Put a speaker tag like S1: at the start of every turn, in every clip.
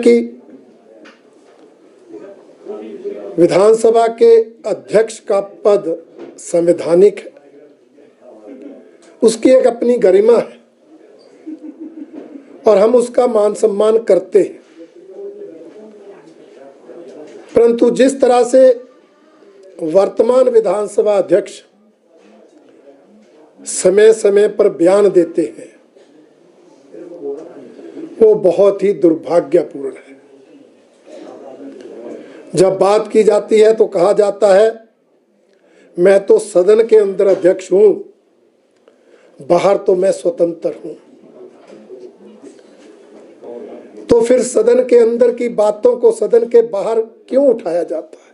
S1: कि विधानसभा के अध्यक्ष का पद संवैधानिक है, उसकी एक अपनी गरिमा है और हम उसका मान सम्मान करते हैं। परंतु जिस तरह से वर्तमान विधानसभा अध्यक्ष समय समय पर बयान देते हैं वो बहुत ही दुर्भाग्यपूर्ण है। जब बात की जाती है तो कहा जाता है मैं तो सदन के अंदर अध्यक्ष हूं, बाहर तो मैं स्वतंत्र हूं। तो फिर सदन के अंदर की बातों को सदन के बाहर क्यों उठाया जाता है?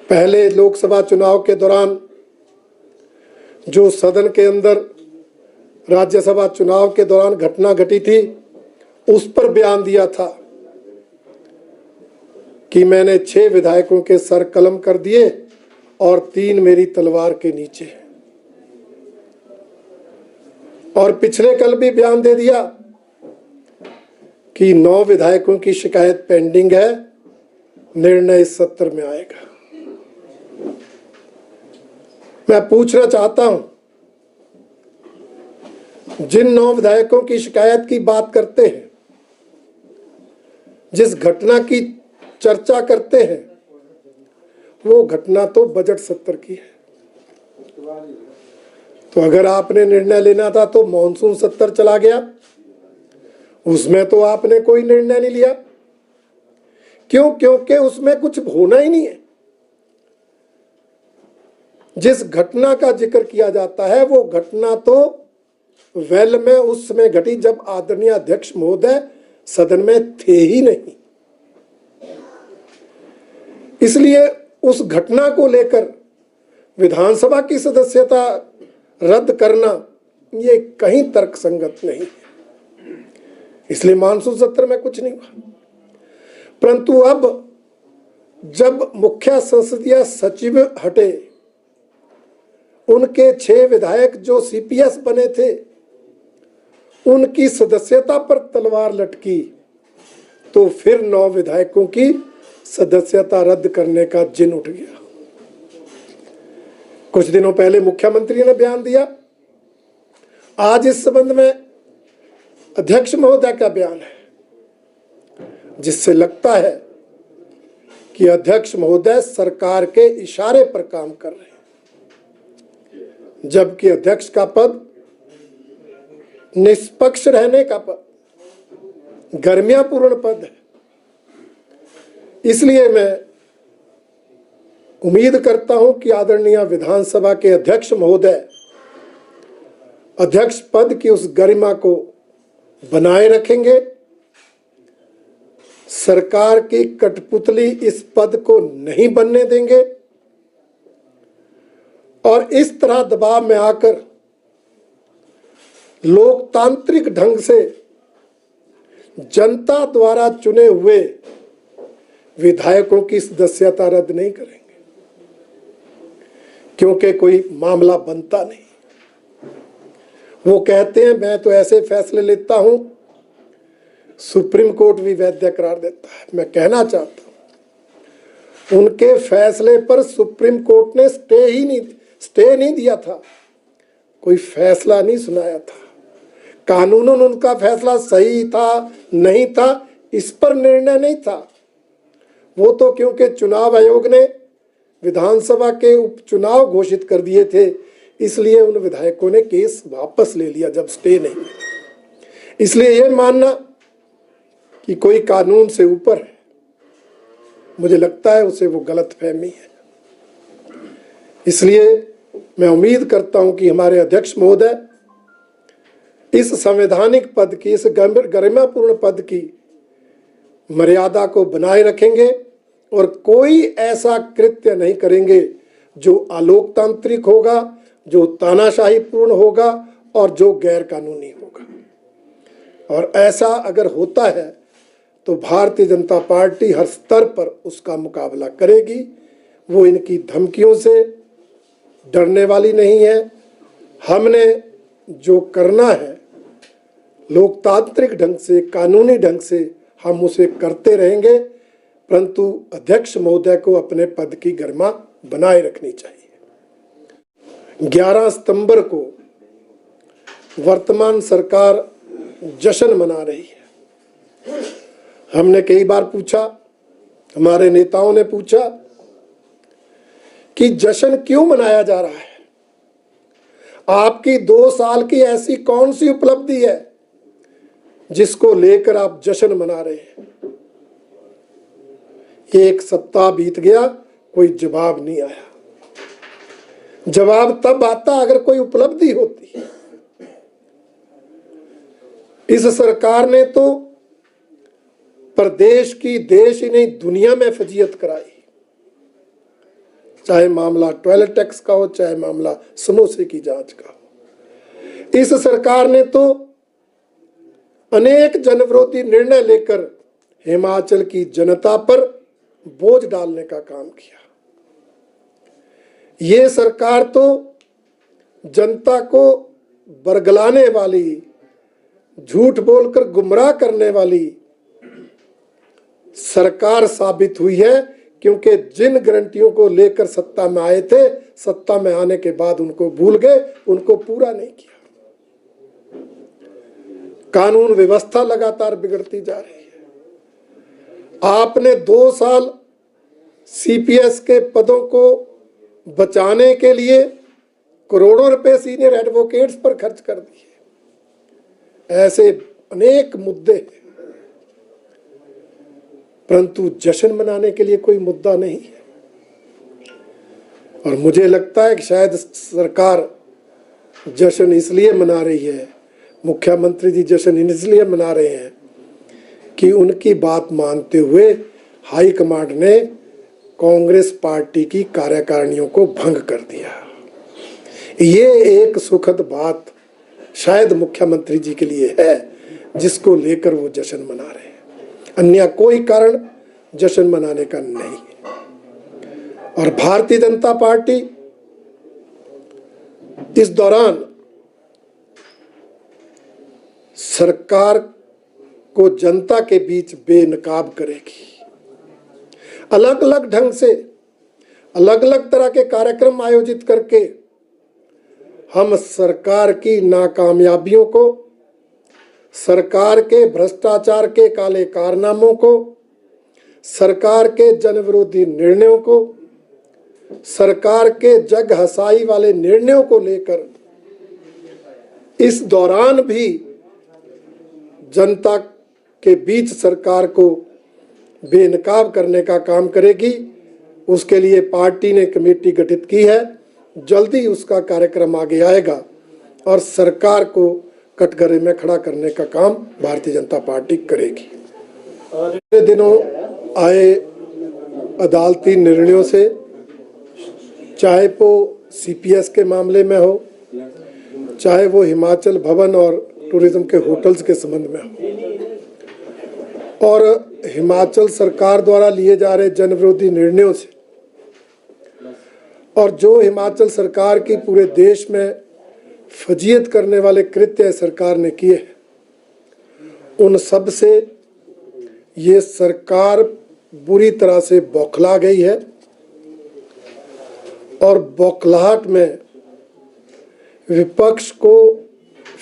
S1: पहले लोकसभा चुनाव के दौरान जो सदन के अंदर राज्यसभा चुनाव के दौरान घटना घटी थी उस पर बयान दिया था कि मैंने 6 विधायकों के सर कलम कर दिए और 3 मेरी तलवार के नीचे। और पिछले कल भी बयान दे दिया कि 9 विधायकों की शिकायत पेंडिंग है, निर्णय इस सत्र में आएगा। मैं पूछना चाहता हूं, जिन 9 विधायकों की शिकायत की बात करते हैं, जिस घटना की चर्चा करते हैं, वो घटना तो बजट सत्र की है। तो अगर आपने निर्णय लेना था तो मॉनसून सत्र चला गया, उसमें तो आपने कोई निर्णय नहीं लिया। क्यों? क्योंकि उसमें कुछ होना ही नहीं है। जिस घटना का जिक्र किया जाता है वो घटना तो वेल में उस समय घटी जब आदरणीय अध्यक्ष महोदय सदन में थे ही नहीं। इसलिए उस घटना को लेकर विधानसभा की सदस्यता रद्द करना ये कहीं तर्कसंगत नहीं है। इसलिए मानसून सत्र में कुछ नहीं हुआ। परंतु अब जब मुख्य संसदीय सचिव हटे, उनके 6 विधायक जो सीपीएस बने थे उनकी सदस्यता पर तलवार लटकी, तो फिर 9 विधायकों की सदस्यता रद्द करने का जिन उठ गया। कुछ दिनों पहले मुख्यमंत्री ने बयान दिया, आज इस संबंध में अध्यक्ष महोदय का बयान है, जिससे लगता है कि अध्यक्ष महोदय सरकार के इशारे पर काम कर रहे हैं, जबकि अध्यक्ष का पद निष्पक्ष रहने का पद, गर्मियापूर्ण पद है। इसलिए मैं उम्मीद करता हूं कि आदरणीय विधानसभा के अध्यक्ष महोदय अध्यक्ष पद की उस गरिमा को बनाए रखेंगे, सरकार की कठपुतली इस पद को नहीं बनने देंगे और इस तरह दबाव में आकर लोकतांत्रिक ढंग से जनता द्वारा चुने हुए विधायकों की सदस्यता रद्द नहीं करेंगे, क्योंकि कोई मामला बनता नहीं। वो कहते हैं मैं तो ऐसे फैसले लेता हूं सुप्रीम कोर्ट भी वैध करार देता है। मैं कहना चाहता हूं उनके फैसले पर सुप्रीम कोर्ट ने स्टे नहीं दिया था, कोई फैसला नहीं सुनाया था। कानूनन उनका फैसला सही था नहीं था इस पर निर्णय नहीं था। वो तो क्योंकि चुनाव आयोग ने विधानसभा के उपचुनाव घोषित कर दिए थे, इसलिए उन विधायकों ने केस वापस ले लिया जब स्टे नहीं। इसलिए यह मानना कि कोई कानून से ऊपर है, मुझे लगता है उसे वो गलतफहमी है। इसलिए मैं उम्मीद करता हूं कि हमारे अध्यक्ष महोदय इस संवैधानिक पद की, इस गरिमापूर्ण पद की मर्यादा को बनाए रखेंगे और कोई ऐसा कृत्य नहीं करेंगे जो अलोकतांत्रिक होगा, जो तानाशाही पूर्ण होगा और जो गैर कानूनी होगा। और ऐसा अगर होता है तो भारतीय जनता पार्टी हर स्तर पर उसका मुकाबला करेगी। वो इनकी धमकियों से डरने वाली नहीं है। हमने जो करना है लोकतांत्रिक ढंग से, कानूनी ढंग से हम उसे करते रहेंगे, परंतु अध्यक्ष महोदय को अपने पद की गरिमा बनाए रखनी चाहिए। 11 सितंबर को वर्तमान सरकार जश्न मना रही है। हमने कई बार पूछा, हमारे नेताओं ने पूछा कि जश्न क्यों मनाया जा रहा है? आपकी 2 साल की ऐसी कौन सी उपलब्धि है जिसको लेकर आप जश्न मना रहे हैं? 1 सप्ताह बीत गया, कोई जवाब नहीं आया। जवाब तब आता अगर कोई उपलब्धि होती। इस सरकार ने तो प्रदेश की, देश ही नहीं दुनिया में फजीयत कराई, चाहे मामला टॉयलेट टैक्स का हो, चाहे मामला समोसे की जांच का हो। इस सरकार ने तो अनेक जनविरोधी निर्णय लेकर हिमाचल की जनता पर बोझ डालने का काम किया। ये सरकार तो जनता को बरगलाने वाली, झूठ बोलकर गुमराह करने वाली सरकार साबित हुई है, क्योंकि जिन गारंटियों को लेकर सत्ता में आए थे, सत्ता में आने के बाद उनको भूल गए, उनको पूरा नहीं किया। कानून व्यवस्था लगातार बिगड़ती जा रही है। आपने 2 साल सीपीएस के पदों को बचाने के लिए करोड़ों रुपए सीनियर एडवोकेट्स पर खर्च कर दिए। ऐसे अनेक मुद्दे हैं, परंतु जश्न मनाने के लिए कोई मुद्दा नहीं है। और मुझे लगता है कि शायद सरकार जश्न इसलिए मना रही है, मुख्यमंत्री जी जश्न इसलिए मना रहे हैं कि उनकी बात मानते हुए हाई कमांड ने कांग्रेस पार्टी की कार्यकारिणियों को भंग कर दिया। ये एक सुखद बात शायद मुख्यमंत्री जी के लिए है, जिसको लेकर वो जश्न मना रहे हैं। अन्य कोई कारण जश्न मनाने का नहीं है। और भारतीय जनता पार्टी इस दौरान सरकार को जनता के बीच बेनकाब करेगी। अलग अलग ढंग से, अलग अलग तरह के कार्यक्रम आयोजित करके हम सरकार की नाकामयाबियों को, सरकार के भ्रष्टाचार के काले कारनामों को, सरकार के जनविरोधी निर्णयों को, सरकार के जग हसाई वाले निर्णयों को लेकर इस दौरान भी जनता के बीच सरकार को बेनकाब करने का काम करेगी। उसके लिए पार्टी ने कमेटी गठित की है, जल्दी उसका कार्यक्रम आगे आएगा और सरकार को कटघरे में खड़ा करने का काम भारतीय जनता पार्टी करेगी। पिछले दिनों आए अदालती निर्णयों से, चाहे वो सीपीएस के मामले में हो, चाहे वो हिमाचल भवन और टूरिज्म के होटल्स के संबंध में हो, और हिमाचल सरकार द्वारा लिए जा रहे जनविरोधी निर्णयों से, और जो हिमाचल सरकार की पूरे देश में फजीयत करने वाले कृत्य सरकार ने किए, उन सब से ये सरकार बुरी तरह से बौखला गई है। और बौखलाहट में विपक्ष को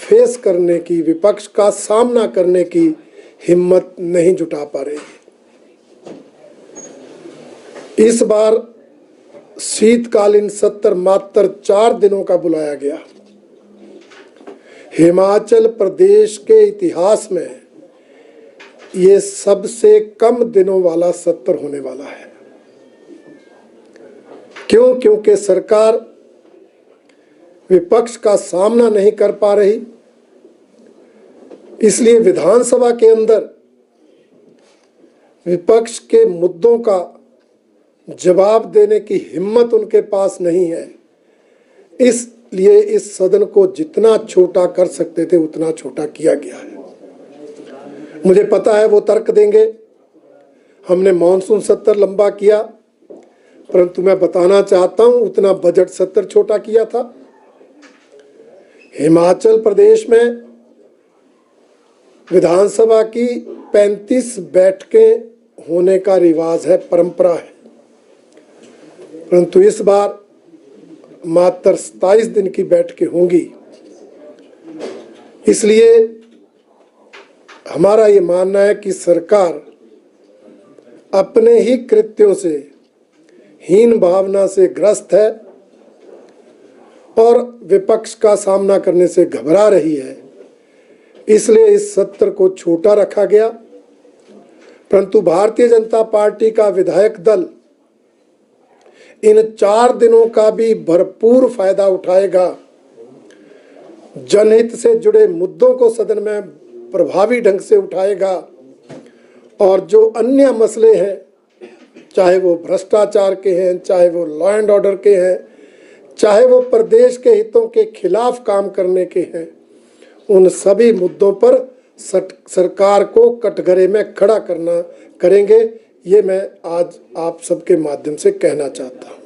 S1: फेस करने की, विपक्ष का सामना करने की हिम्मत नहीं जुटा पा रही है। इस बार शीतकालीन सत्र मात्र 4 दिनों का बुलाया गया। हिमाचल प्रदेश के इतिहास में ये सबसे कम दिनों वाला सत्र होने वाला है। क्यों? क्योंकि सरकार विपक्ष का सामना नहीं कर पा रही, इसलिए विधानसभा के अंदर विपक्ष के मुद्दों का जवाब देने की हिम्मत उनके पास नहीं है। इसलिए इस सदन को जितना छोटा कर सकते थे उतना छोटा किया गया है। मुझे पता है वो तर्क देंगे, हमने मॉनसून सत्र लंबा किया, परंतु मैं बताना चाहता हूं उतना बजट सत्र छोटा किया था। हिमाचल प्रदेश में विधानसभा की 35 बैठकें होने का रिवाज है, परंपरा है, परंतु इस बार मात्र 27 दिन की बैठकें होंगी। इसलिए हमारा ये मानना है कि सरकार अपने ही कृत्यों से, हीन भावना से ग्रस्त है और विपक्ष का सामना करने से घबरा रही है। इसलिए इस सत्र को छोटा रखा गया, परंतु भारतीय जनता पार्टी का विधायक दल इन 4 दिनों का भी भरपूर फायदा उठाएगा, जनहित से जुड़े मुद्दों को सदन में प्रभावी ढंग से उठाएगा और जो अन्य मसले हैं, चाहे वो भ्रष्टाचार के हैं, चाहे वो लॉ एंड ऑर्डर के हैं, चाहे वो प्रदेश के हितों के खिलाफ काम करने के हैं, उन सभी मुद्दों पर सरकार को कटघरे में खड़ा करेंगे। ये मैं आज आप सबके माध्यम से कहना चाहता हूँ।